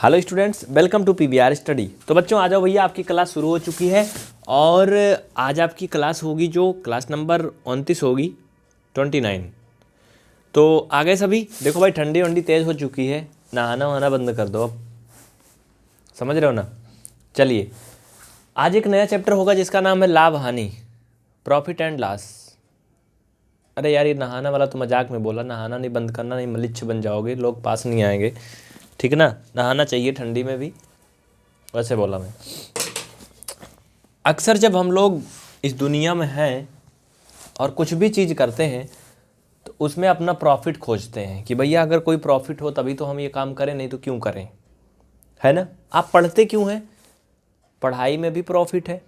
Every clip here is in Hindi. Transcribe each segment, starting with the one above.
Hello students, welcome to PVR study. तो बच्चों आ जाओ भैया, आपकी क्लास शुरू हो चुकी है और आज आपकी क्लास होगी जो क्लास नंबर 29 होगी 29। तो आ गए सभी। देखो भाई, ठंडी वंडी तेज़ हो चुकी है, नहाना वहाना बंद कर दो अब, समझ रहे हो ना। चलिए, आज एक नया चैप्टर होगा जिसका नाम है लाभ हानि, प्रॉफिट एंड लॉस। अरे यार, ये नहाना वाला तो मजाक में बोला, नहाना नहीं बंद करना, नहीं मलिच्छ बन जाओगे, लोग पास नहीं आएंगे, ठीक ना। नहाना चाहिए ठंडी में भी, वैसे बोला मैं। अक्सर जब हम लोग इस दुनिया में हैं और कुछ भी चीज़ करते हैं तो उसमें अपना प्रॉफिट खोजते हैं कि भैया अगर कोई प्रॉफिट हो तभी तो हम ये काम करें, नहीं तो क्यों करें, है ना। आप पढ़ते क्यों हैं? पढ़ाई में भी प्रॉफिट है।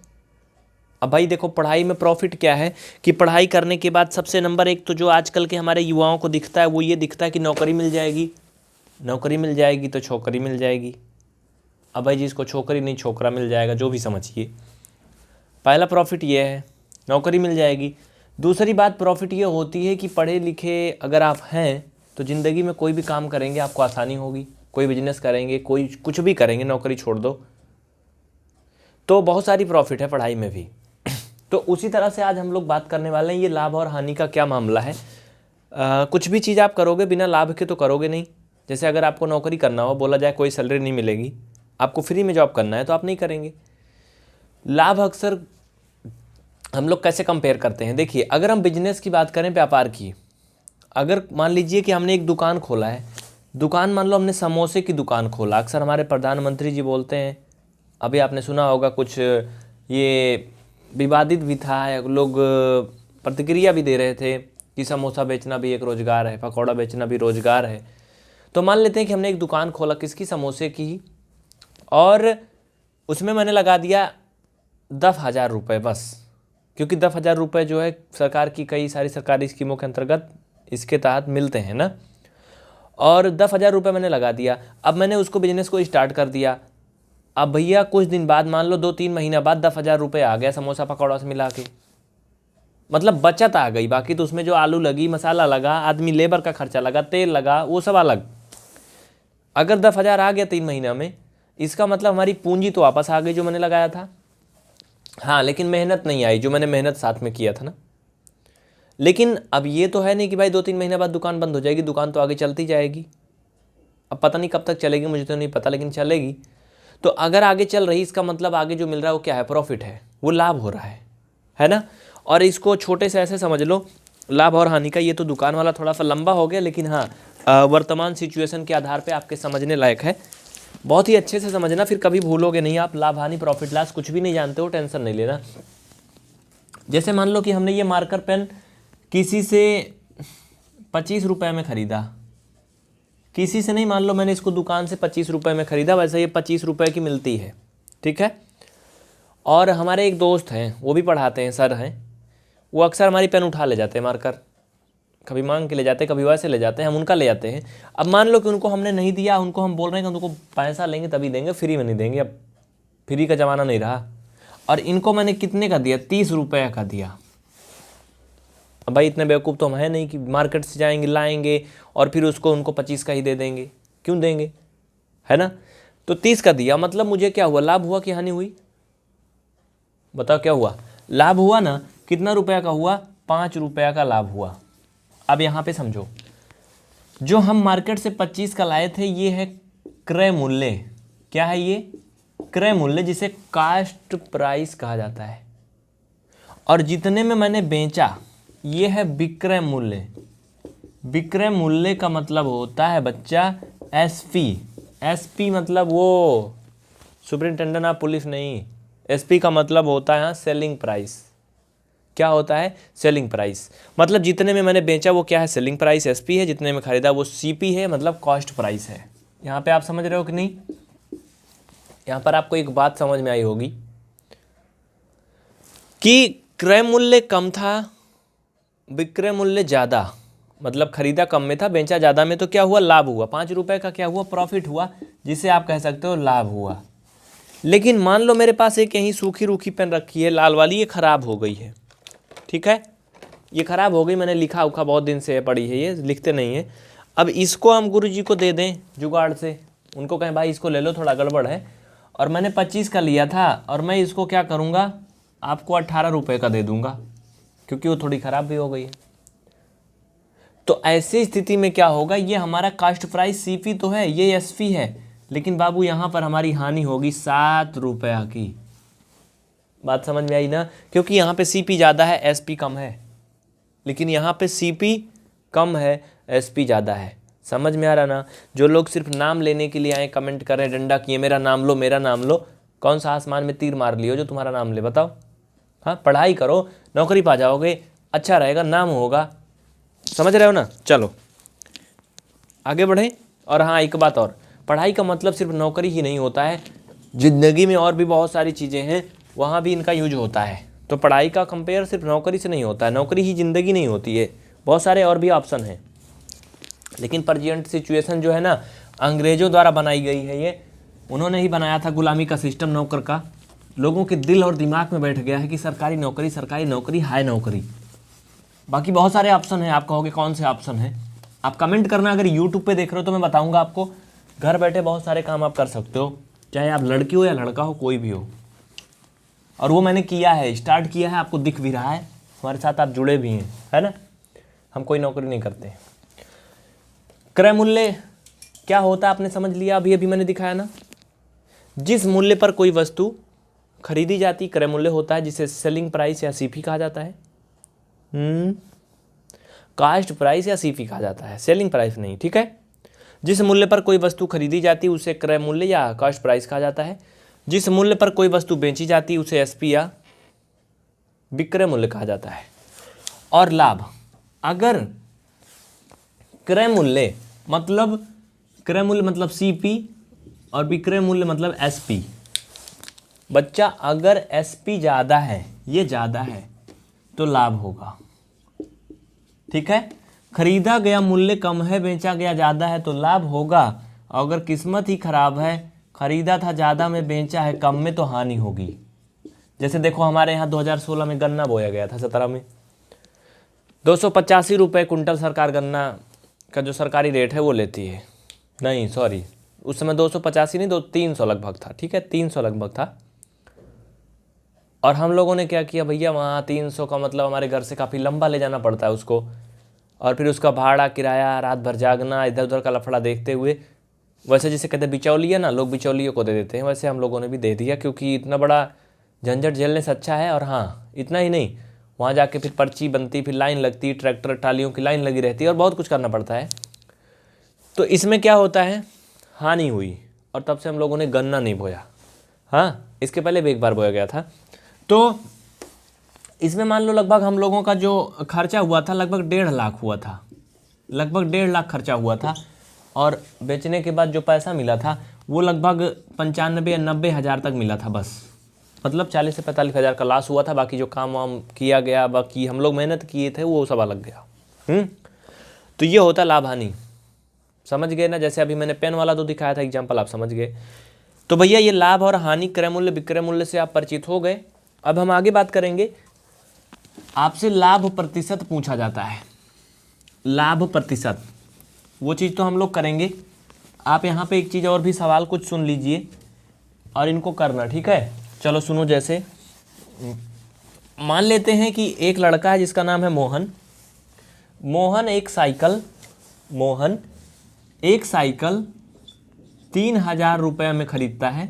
अब भाई देखो, पढ़ाई में प्रॉफिट क्या है कि पढ़ाई करने के बाद सबसे नंबर एक तो जो आजकल के हमारे युवाओं को दिखता है वो ये दिखता है कि नौकरी मिल जाएगी, नौकरी मिल जाएगी तो छोकरी मिल जाएगी। अब भाई जिसको छोकरी नहीं छोकरा मिल जाएगा, जो भी समझिए। पहला प्रॉफिट ये है, नौकरी मिल जाएगी। दूसरी बात प्रॉफिट ये होती है कि पढ़े लिखे अगर आप हैं तो ज़िंदगी में कोई भी काम करेंगे आपको आसानी होगी, कोई बिजनेस करेंगे, कोई कुछ भी करेंगे, नौकरी छोड़ दो। तो बहुत सारी प्रॉफिट है पढ़ाई में भी। तो उसी तरह से आज हम लोग बात करने वाले हैं ये लाभ और हानि का क्या मामला है। कुछ भी चीज़ आप करोगे बिना लाभ के तो करोगे नहीं। जैसे अगर आपको नौकरी करना हो, बोला जाए कोई सैलरी नहीं मिलेगी, आपको फ्री में जॉब करना है तो आप नहीं करेंगे। लाभ अक्सर हम लोग कैसे कंपेयर करते हैं, देखिए अगर हम बिजनेस की बात करें, व्यापार की, अगर मान लीजिए कि हमने एक दुकान खोला है, दुकान मान लो हमने समोसे की दुकान खोला। अक्सर हमारे प्रधानमंत्री जी बोलते हैं, अभी आपने सुना होगा कुछ ये विवादित भी था, लोग प्रतिक्रिया भी दे रहे थे कि समोसा बेचना भी एक रोज़गार है, पकौड़ा बेचना भी रोज़गार है। तो मान लेते हैं कि हमने एक दुकान खोला, किसकी, समोसे की, और उसमें मैंने लगा दिया 10,000 रुपये बस, क्योंकि 10,000 रुपये जो है सरकार की कई सारी सरकारी स्कीमों के अंतर्गत इसके तहत मिलते हैं ना। और 10,000 रुपये मैंने लगा दिया। अब मैंने उसको बिजनेस को स्टार्ट कर दिया। अब भैया कुछ दिन बाद, मान लो 2-3 महीना बाद 10,000 रुपये आ गया समोसा पकौड़ा से मिला के, मतलब बचत आ गई। बाकी तो उसमें जो आलू लगी, मसाला लगा, आदमी लेबर का खर्चा लगा, तेल लगा, वो सब अलग। अगर 10,000 आ गया 3 महीना में, इसका मतलब हमारी पूंजी तो वापस आ गई जो मैंने लगाया था। हाँ, लेकिन मेहनत नहीं आई जो मैंने मेहनत साथ में किया था ना। लेकिन अब ये तो है नहीं कि भाई 2-3 महीने बाद दुकान बंद हो जाएगी, दुकान तो आगे चलती जाएगी। अब पता नहीं कब तक चलेगी, मुझे तो नहीं पता, लेकिन चलेगी। तो अगर आगे चल रही, इसका मतलब आगे जो मिल रहा है वो क्या है, प्रॉफिट है, वो लाभ हो रहा है ना। और इसको छोटे से ऐसे समझ लो, लाभ और हानि का। ये तो दुकान वाला थोड़ा सा लंबा हो गया, लेकिन हाँ वर्तमान सिचुएशन के आधार पे आपके समझने लायक है। बहुत ही अच्छे से समझना, फिर कभी भूलोगे नहीं आप। लाभ हानि प्रॉफिट लॉस कुछ भी नहीं जानते हो, टेंशन नहीं लेना। जैसे मान लो कि हमने ये मार्कर पेन किसी से 25 रुपये में ख़रीदा, किसी से नहीं, मान लो मैंने इसको दुकान से 25 रुपये में ख़रीदा, वैसे ये 25 रुपये की मिलती है, ठीक है। और हमारे एक दोस्त हैं, वो भी पढ़ाते हैं, सर हैं, वो अक्सर हमारी पेन उठा ले जाते हैं, मार्कर कभी मांग के ले जाते हैं, कभी वैसे ले जाते हैं, हम उनका ले जाते हैं। अब मान लो कि उनको हमने नहीं दिया, उनको हम बोल रहे हैं कि उनको पैसा लेंगे तभी देंगे, फ्री में नहीं देंगे, अब फ्री का ज़माना नहीं रहा। और इनको मैंने कितने का दिया, 30 रुपये का दिया। अब भाई इतने बेवकूफ़ तो हम हैं नहीं कि मार्केट से जाएंगे लाएंगे और फिर उसको उनको 25 का ही दे देंगे, क्यों देंगे, है ना। तो 30 का दिया, मतलब मुझे क्या हुआ, लाभ हुआ कि हानि हुई, बताओ क्या हुआ, लाभ हुआ ना। कितना रुपया का हुआ, 5 रुपया का लाभ हुआ। अब यहाँ पे समझो, जो हम मार्केट से 25 का लाए थे ये है क्रय मूल्य। क्या है ये, क्रय मूल्य, जिसे कास्ट प्राइस कहा जाता है। और जितने में मैंने बेचा ये है विक्रय मूल्य। विक्रय मूल्य का मतलब होता है बच्चा एसपी। एसपी मतलब वो सुपरिंटेंडेंट ऑफ पुलिस नहीं, एसपी का मतलब होता है यहाँ सेलिंग प्राइस। क्या होता है, सेलिंग प्राइस। मतलब जितने में मैंने बेचा वो क्या है, सेलिंग प्राइस एसपी है, जितने में खरीदा वो सीपी है, मतलब कॉस्ट प्राइस है। यहाँ पे आप समझ रहे हो कि नहीं। यहाँ पर आपको एक बात समझ में आई होगी कि क्रय मूल्य कम था, विक्रय मूल्य ज़्यादा, मतलब खरीदा कम में था, बेचा ज़्यादा में, तो क्या हुआ, लाभ हुआ। 5 रुपये का क्या हुआ, प्रॉफिट हुआ, जिसे आप कह सकते हो लाभ हुआ। लेकिन मान लो मेरे पास एक यहीं सूखी रूखी पेन रखी है, लाल वाली, ये ख़राब हो गई है, ठीक है, ये ख़राब हो गई, मैंने लिखा उखा बहुत दिन से पड़ी है, ये लिखते नहीं है। अब इसको हम गुरुजी को दे दें जुगाड़ से, उनको कहें भाई इसको ले लो, थोड़ा गड़बड़ है, और मैंने 25 का लिया था और मैं इसको क्या करूँगा, आपको 18 रुपये का दे दूँगा क्योंकि वो थोड़ी ख़राब भी हो गई है। तो ऐसी स्थिति में क्या होगा, ये हमारा कास्ट प्राइस CP तो है, ये SP है, लेकिन बाबू यहाँ पर हमारी हानि होगी 7 रुपया की। बात समझ में आई ना, क्योंकि यहाँ पे CP ज़्यादा है SP कम है, लेकिन यहाँ पे CP कम है SP ज़्यादा है। समझ में आ रहा ना। जो लोग सिर्फ नाम लेने के लिए आए, कमेंट करें डंडा किए मेरा नाम लो मेरा नाम लो, कौन सा आसमान में तीर मार लियो जो तुम्हारा नाम ले, बताओ। हाँ, पढ़ाई करो, नौकरी पा जाओगे, अच्छा रहेगा, नाम होगा। समझ रहे हो ना। चलो आगे बढ़ें। और हाँ, एक बात और, पढ़ाई का मतलब सिर्फ नौकरी ही नहीं होता है, ज़िंदगी में और भी बहुत सारी चीज़ें हैं, वहाँ भी इनका यूज होता है। तो पढ़ाई का कंपेयर सिर्फ नौकरी से नहीं होता है, नौकरी ही ज़िंदगी नहीं होती है, बहुत सारे और भी ऑप्शन हैं। लेकिन प्रेजेंट सिचुएशन जो है ना, अंग्रेज़ों द्वारा बनाई गई है, ये उन्होंने ही बनाया था गुलामी का सिस्टम, नौकर का। लोगों के दिल और दिमाग में बैठ गया है कि सरकारी नौकरी हाय नौकरी। बाकी बहुत सारे ऑप्शन हैं, आप कहोगे कौन से ऑप्शन हैं, आप कमेंट करना। अगर यूट्यूब पे देख रहे हो तो मैं बताऊंगा आपको, घर बैठे बहुत सारे काम आप कर सकते हो, चाहे आप लड़की हो या लड़का हो, कोई भी हो। और वो मैंने किया है, स्टार्ट किया है, आपको दिख भी रहा है, हमारे साथ आप जुड़े भी हैं, है ना। हम कोई नौकरी नहीं करते। क्रय मूल्य क्या होता है आपने समझ लिया, अभी मैंने दिखाया ना। जिस मूल्य पर कोई वस्तु खरीदी जाती क्रय मूल्य होता है, जिसे सेलिंग प्राइस या CP कहा जाता है। कास्ट प्राइस या CP कहा जाता है, सेलिंग प्राइस नहीं, ठीक है। जिस मूल्य पर कोई वस्तु खरीदी जाती उसे क्रय मूल्य या कास्ट प्राइस कहा जाता है। जिस मूल्य पर कोई वस्तु बेची जाती उसे SP या विक्रय मूल्य कहा जाता है। और लाभ, अगर क्रय मूल्य मतलब CP और विक्रय मूल्य मतलब SP। बच्चा अगर SP ज़्यादा है, ये ज़्यादा है, तो लाभ होगा, ठीक है। खरीदा गया मूल्य कम है, बेचा गया ज़्यादा है, तो लाभ होगा। अगर किस्मत ही खराब है, खरीदा था ज़्यादा में, बेचा है कम में, तो हानि होगी। जैसे देखो हमारे यहाँ 2016 में गन्ना बोया गया था, 17 में 285 रुपये कुंटल सरकार गन्ना का जो सरकारी रेट है वो लेती है। नहीं सॉरी, उस समय 285 नहीं, 300 लगभग था, ठीक है, 300 लगभग था। और हम लोगों ने क्या किया भैया, वहाँ 300 का मतलब हमारे घर से काफ़ी लंबा ले जाना पड़ता है उसको, और फिर उसका भाड़ा किराया, रात भर जागना, इधर उधर का लफड़ा देखते हुए, वैसे जिसे कहते हैं बिचौलिया ना, लोग बिचौलियों को दे देते हैं, वैसे हम लोगों ने भी दे दिया, क्योंकि इतना बड़ा झंझट झेलने से अच्छा है। और हाँ, इतना ही नहीं, वहाँ जाके फिर पर्ची बनती, फिर लाइन लगती, ट्रैक्टर ट्रालियों की लाइन लगी रहती है, और बहुत कुछ करना पड़ता है। तो इसमें क्या होता है, हानि हुई, और तब से हम लोगों ने गन्ना नहीं बोया। हाँ, इसके पहले भी एक बार बोया गया था। तो इसमें मान लो लगभग हम लोगों का जो खर्चा हुआ था लगभग 1.5 लाख हुआ था, लगभग 1.5 लाख खर्चा हुआ था। और बेचने के बाद जो पैसा मिला था वो लगभग 95 या 90 हज़ार तक मिला था बस, मतलब 40 से 45 हज़ार का लॉस हुआ था। बाकी जो काम वाम किया गया, बाकी हम लोग मेहनत किए थे, वो सब अलग गया। तो ये होता लाभ हानि, समझ गए ना। जैसे अभी मैंने पेन वाला तो दिखाया था एग्जाम्पल, आप समझ गए। तो भैया ये लाभ और हानि, क्रय मूल्य विक्रय मूल्य से आप परिचित हो गए। अब हम आगे बात करेंगे, आपसे लाभ प्रतिशत पूछा जाता है। लाभ प्रतिशत वो चीज़ तो हम लोग करेंगे। आप यहाँ पे एक चीज़ और भी सवाल कुछ सुन लीजिए और इनको करना, ठीक है। चलो सुनो, जैसे मान लेते हैं कि एक लड़का है जिसका नाम है मोहन। मोहन एक साइकिल 3,000 रुपये में खरीदता है।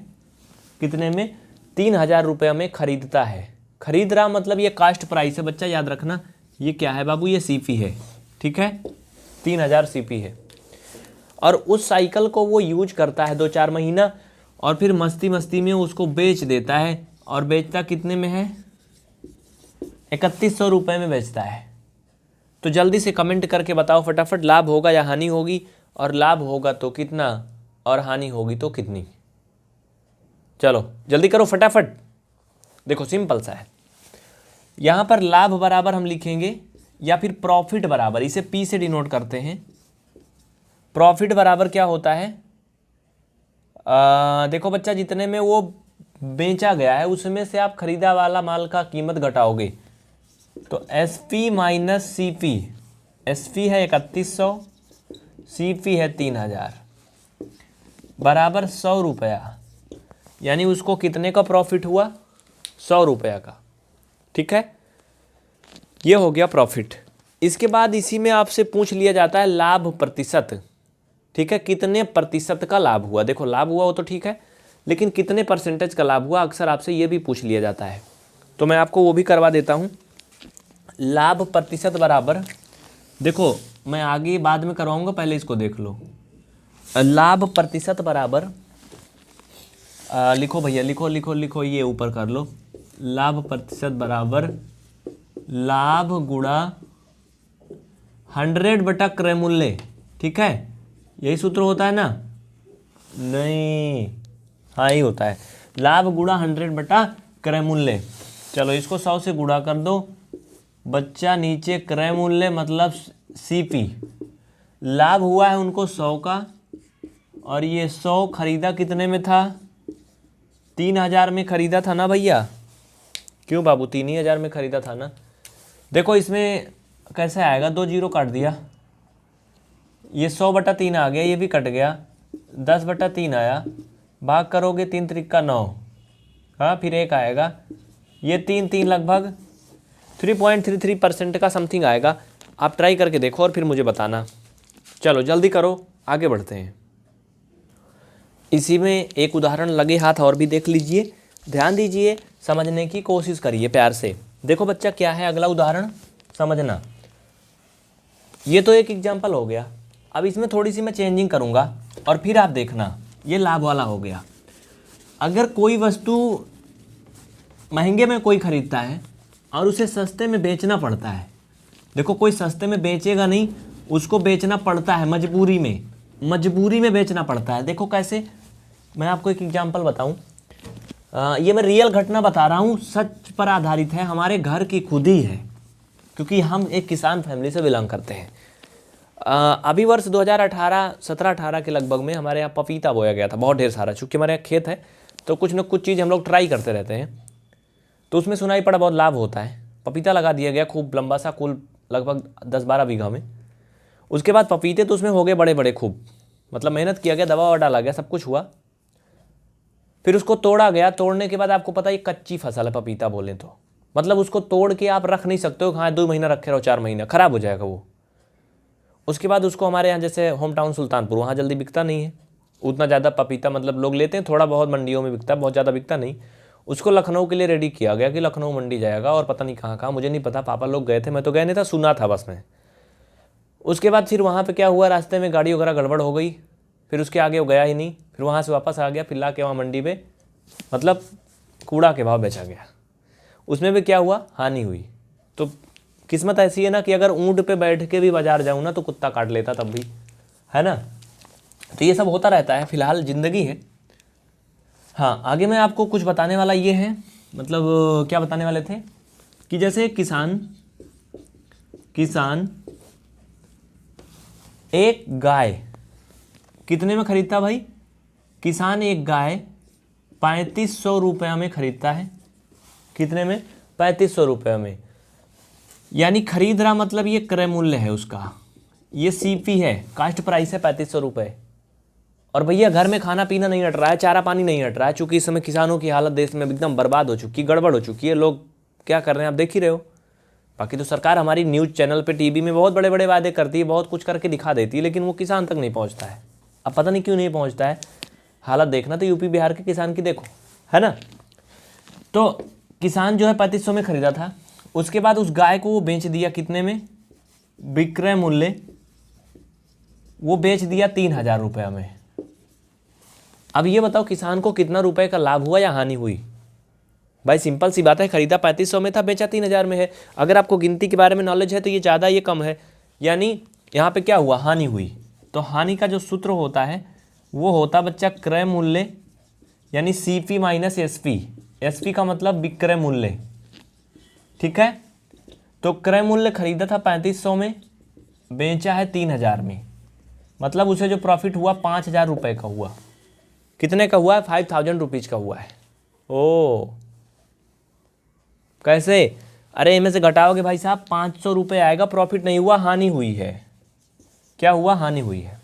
कितने में? 3,000 रुपये में खरीदता है। खरीद रहा मतलब ये कास्ट प्राइस है, बच्चा याद रखना। ये क्या है बाबू? ये CP है, ठीक है। 3,000 CP है। और उस साइकिल को वो यूज करता है 2-4 महीना, और फिर मस्ती मस्ती में उसको बेच देता है। और बेचता कितने में है? 3100 रुपये में बेचता है। तो जल्दी से कमेंट करके बताओ फटाफट, लाभ होगा या हानि होगी? और लाभ होगा तो कितना, और हानि होगी तो कितनी? चलो जल्दी करो फटाफट। देखो सिंपल सा है, यहाँ पर लाभ बराबर हम लिखेंगे, या फिर प्रॉफिट बराबर, इसे P से डिनोट करते हैं। प्रॉफिट बराबर क्या होता है? देखो बच्चा, जितने में वो बेचा गया है उसमें से आप खरीदा वाला माल का कीमत घटाओगे। तो SP माइनस CP, SP है 3100, CP है 3,000, बराबर 100 रुपया, यानी उसको कितने का प्रॉफिट हुआ? 100 रुपया का। ठीक है, ये हो गया प्रॉफिट। इसके बाद इसी में आपसे पूछ लिया जाता है लाभ प्रतिशत। ठीक है, कितने प्रतिशत का लाभ हुआ? देखो लाभ हुआ वो तो ठीक है, लेकिन कितने परसेंटेज का लाभ हुआ, अक्सर आपसे ये भी पूछ लिया जाता है। तो मैं आपको वो भी करवा देता हूँ। लाभ प्रतिशत बराबर, देखो मैं आगे बाद में करवाऊँगा, पहले इसको देख लो। लाभ प्रतिशत बराबर लिखो भैया, लिखो लिखो लिखो, ये ऊपर कर लो। लाभ प्रतिशत बराबर लाभ गुणा 100 बटा क्रय मूल्य। ठीक है, यही सूत्र होता है ना? नहीं, हाँ ही होता है, लाभ गुणा 100 बटा क्रय मूल्य। चलो इसको 100 से गुणा कर दो बच्चा, नीचे क्रय मूल्य मतलब सीपी। लाभ हुआ है उनको 100 का, और ये 100 खरीदा कितने में था? 3000 में खरीदा था ना भैया? क्यों बाबू, 3000 में खरीदा था ना? देखो इसमें कैसे आएगा, 2 जीरो काट दिया, ये 100 बटा 3 आ गया, ये भी कट गया, 10 बटा 3 आया, भाग करोगे 3 त्रिक 9, हाँ फिर 1 आएगा, ये 3 लगभग 3.33% का समथिंग आएगा। आप ट्राई करके देखो और फिर मुझे बताना। चलो जल्दी करो, आगे बढ़ते हैं। इसी में एक उदाहरण लगे हाथ और भी देख लीजिए, ध्यान दीजिए, समझने की कोशिश करिए प्यार से। देखो बच्चा क्या है अगला उदाहरण, समझना। ये तो एक एग्जाम्पल हो गया, अब इसमें थोड़ी सी मैं चेंजिंग करूँगा और फिर आप देखना। ये लाभ वाला हो गया। अगर कोई वस्तु महंगे में कोई खरीदता है और उसे सस्ते में बेचना पड़ता है। देखो कोई सस्ते में बेचेगा नहीं, उसको बेचना पड़ता है मजबूरी में बेचना पड़ता है। देखो कैसे, मैं आपको एक एग्जांपल बताऊं। ये मैं रियल घटना बता रहा हूँ, सच पर आधारित है, हमारे घर की खुद ही है, क्योंकि हम एक किसान फैमिली से बिलोंग करते हैं। अभी वर्ष 2017-18 के लगभग में हमारे यहाँ पपीता बोया गया था, बहुत ढेर सारा। चूँकि हमारे यहाँ खेत है तो कुछ न कुछ चीज़ हम लोग ट्राई करते रहते हैं, तो उसमें सुनाई पड़ा बहुत लाभ होता है। पपीता लगा दिया गया खूब लंबा सा, कुल लगभग 10-12 बीघा में। उसके बाद पपीते तो उसमें हो गए बड़े बड़े खूब, मतलब मेहनत किया गया, दवा ववा डाला गया, सब कुछ हुआ। फिर उसको तोड़ा गया। तोड़ने के बाद आपको पता है ये कच्ची फसल है, पपीता बोले तो मतलब उसको तोड़ के आप रख नहीं सकते हो, हाँ 2 महीना रखे रहो, 4 महीना, खराब हो जाएगा वो। उसके बाद उसको हमारे यहाँ जैसे होम टाउन सुल्तानपुर, वहाँ जल्दी बिकता नहीं है उतना ज़्यादा पपीता, मतलब लोग लेते हैं थोड़ा बहुत, मंडियों में बिकता है, बहुत ज़्यादा बिकता नहीं। उसको लखनऊ के लिए रेडी किया गया कि लखनऊ मंडी जाएगा, और पता नहीं कहाँ कहाँ, मुझे नहीं पता, पापा लोग गए थे, मैं तो गए नहीं था, सुना था बस में। उसके बाद फिर वहाँ पे क्या हुआ, रास्ते में गाड़ी वगैरह गड़बड़ हो गई, फिर उसके आगे वो गया ही नहीं, फिर वहाँ से वापस आ गया, फिर ला के वहाँ मंडी में मतलब कूड़ा के भाव बेचा गया। उसमें भी क्या हुआ, हानि हुई। तो किस्मत ऐसी है ना कि अगर ऊँट पे बैठ के भी बाजार जाऊँ ना तो कुत्ता काट लेता तब भी, है ना। तो ये सब होता रहता है, फिलहाल ज़िंदगी है। हाँ आगे मैं आपको कुछ बताने वाला ये है, मतलब क्या बताने वाले थे कि जैसे किसान एक गाय कितने में खरीदता भाई? किसान एक गाय 3500 रुपये में खरीदता है। कितने में? 3500 रुपये में। यानी खरीद रहा, मतलब ये क्रय मूल्य है उसका, ये सीपी है, कास्ट प्राइस है 3500 रुपये। और भैया घर में खाना पीना नहीं हट रहा है, चारा पानी नहीं हट रहा है, चूँकि इस समय किसानों की हालत देश में एकदम बर्बाद हो चुकी है, गड़बड़ हो चुकी है। लोग क्या कर रहे हैं आप देख ही रहे हो। बाकी तो सरकार हमारी न्यूज़ चैनल पे टीवी में बहुत बड़े बड़े वादे करती है, बहुत कुछ करके दिखा देती है, लेकिन वो किसान तक नहीं पहुंचता है। अब पता नहीं क्यों नहीं पहुंचता है। हालत देखना तो यूपी बिहार के किसान की देखो, है ना। तो किसान जो है 3500 में खरीदा था, उसके बाद उस गाय को वो बेच दिया कितने में? विक्रय मूल्य वो बेच दिया 3000 रुपये में। अब ये बताओ किसान को कितना रुपए का लाभ हुआ या हानि हुई? भाई सिंपल सी बात है, खरीदा 3500 में था, बेचा 3000 में है। अगर आपको गिनती के बारे में नॉलेज है तो ये ज़्यादा ये कम है, यानी यहाँ पे क्या हुआ, हानि हुई। तो हानि का जो सूत्र होता है वो होता बच्चा क्रय मूल्य, यानी CP माइनस SP। SP का मतलब विक्रय मूल्य, ठीक है। तो क्रय मूल्य खरीदा था 3500 में, बेचा है 3000 में, मतलब उसे जो प्रॉफिट हुआ 5000 रुपये का हुआ। कितने का हुआ है? 5000 रुपीज़ का हुआ है। ओ कैसे? अरे इनमें से घटाओगे भाई साहब, 500 रुपये आएगा, प्रॉफिट नहीं हुआ, हानि हुई है। क्या हुआ? हानि हुई है।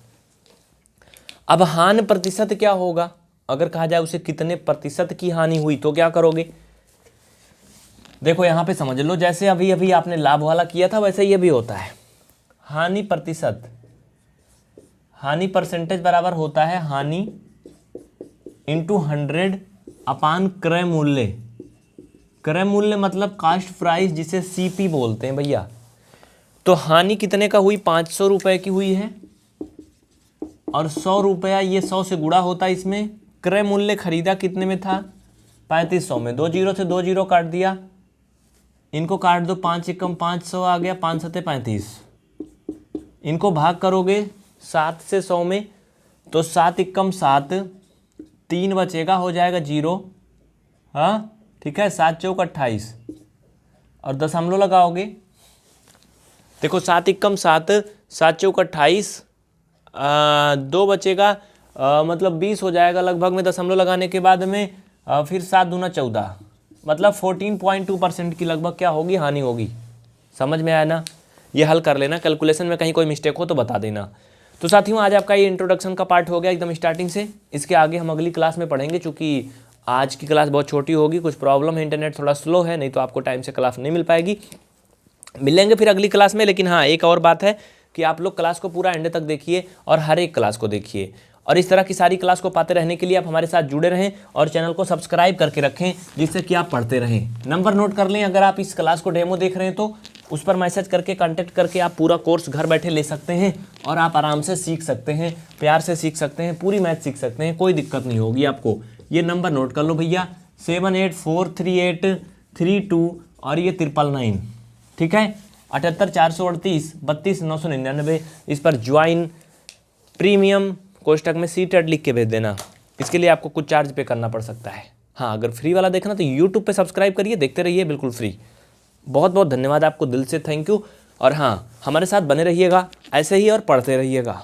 अब हानि प्रतिशत क्या होगा, अगर कहा जाए उसे कितने प्रतिशत की हानि हुई तो क्या करोगे। देखो यहाँ पे समझ लो, जैसे अभी अभी आपने लाभ वाला किया था वैसे ये भी होता है। हानि प्रतिशत, हानि परसेंटेज बराबर होता है हानि इंटू 100 अपान क्रय मूल्य। क्रय मूल्य मतलब कास्ट प्राइस, जिसे सीपी बोलते हैं भैया। तो हानि कितने का हुई, 500 रुपए की हुई है, और 100 रुपया ये 100 से गुणा होता है इसमें। क्रय मूल्य खरीदा कितने में था, 3500 में। 2 जीरो से 2 जीरो काट दिया, इनको काट दो, 5 एकम 500 आ गया, 5 सत्ते 35। इनको भाग करोगे 7 से 100 में, तो 7 एकम 7, 3 बचेगा, हो जाएगा 0। हाँ ठीक है, 7 चौक 28, और दशमलव लगाओगे। देखो 7 एकम 7, 7 चौक 28, 2 बचेगा, मतलब 20 हो जाएगा लगभग में दशमलव लगाने के बाद में। फिर 7 दूना 14, मतलब 14.2% की लगभग क्या होगी, हानि होगी। समझ में आया ना। ये हल कर लेना, कैलकुलेशन में कहीं कोई मिस्टेक हो तो बता देना। तो साथियों आज आपका ये इंट्रोडक्शन का पार्ट हो गया एकदम स्टार्टिंग से। इसके आगे हम अगली क्लास में पढ़ेंगे, चूँकि आज की क्लास बहुत छोटी होगी, कुछ प्रॉब्लम है, इंटरनेट थोड़ा स्लो है, नहीं तो आपको टाइम से क्लास नहीं मिल पाएगी। मिलेंगे फिर अगली क्लास में। लेकिन हाँ, एक और बात है कि आप लोग क्लास को पूरा एंड तक देखिए और हर एक क्लास को देखिए, और इस तरह की सारी क्लास को पाते रहने के लिए आप हमारे साथ जुड़े रहें और चैनल को सब्सक्राइब करके रखें, जिससे कि आप पढ़ते रहें। नंबर नोट कर लें, अगर आप इस क्लास को डेमो देख रहे हैं तो उस पर मैसेज करके कांटेक्ट करके आप पूरा कोर्स घर बैठे ले सकते हैं, और आप आराम से सीख सकते हैं, प्यार से सीख सकते हैं, पूरी मैथ सीख सकते हैं, कोई दिक्कत नहीं होगी आपको। ये नंबर नोट कर लो भैया, 784383 और ये 999, ठीक है, 78438 32 999। इस पर ज्वाइन प्रीमियम कोष्टक में सीटेड लिख के भेज देना। इसके लिए आपको कुछ चार्ज पे करना पड़ सकता है। हाँ, अगर फ्री वाला देखना तो यूट्यूब पे सब्सक्राइब करिए, देखते रहिए, बिल्कुल फ्री। बहुत बहुत धन्यवाद आपको, दिल से थैंक यू। और हाँ, हमारे साथ बने रहिएगा ऐसे ही और पढ़ते रहिएगा।